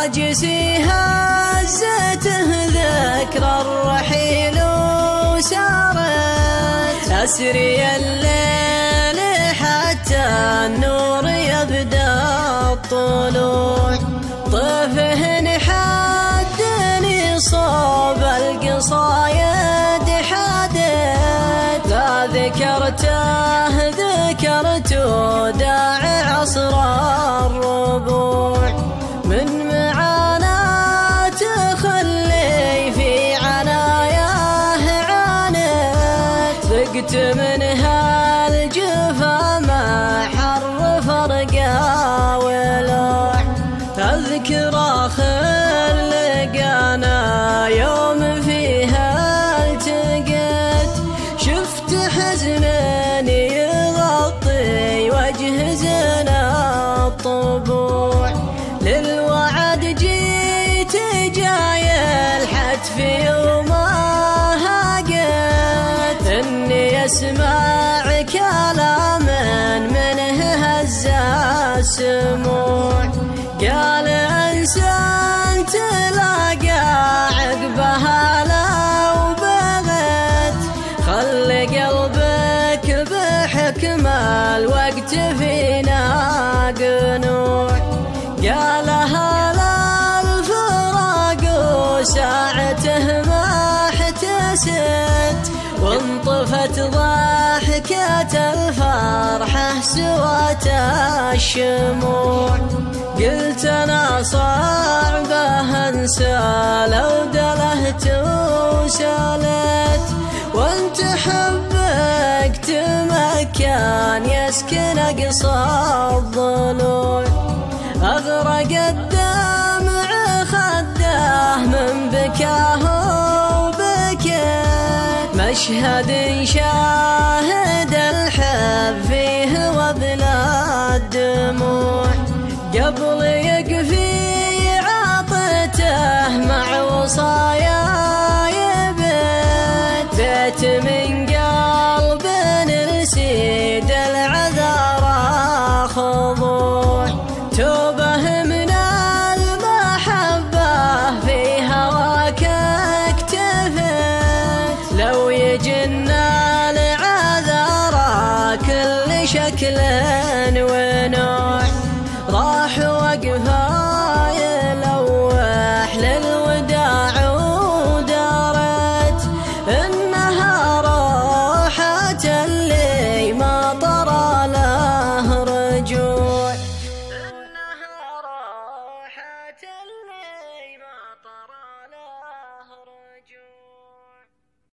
هاجسي هزته ذكرى الرحيل وسارت أسري الليل حتى النور يبدأ الطلوع طفه حدني صوب القصايد حدت لا ذكرته داعي عصر الربوع من معاناة خلي في عناياه عانت ذقت منها الجفا ما حر فرقا ولوح أذكر آخر لقانا يوم فيها التقيت شفت حزنني يغطي وجه زنا الطبوع للوعد جيت جاي الحتف وما قلت إني أسمع كلاما منه هز السموع قال إنسان تلاقى عقبها لو بغت خل قلبك بحكم الوقت فينا قنوع قال هلا الفراق وساعته ما احتست وانطفت ضحكة الفرحة سوات الشموع قلت أنا صعبة أنسى لو دلهت وسالت وانت حبك تمكن يسكن أقصى الضلوع أغرق الدمع خده من بكاه وبكيت مشهد شاهد الحب فيه وبلا الدموع قبل يقفي عطته مع وصايا يبت بيت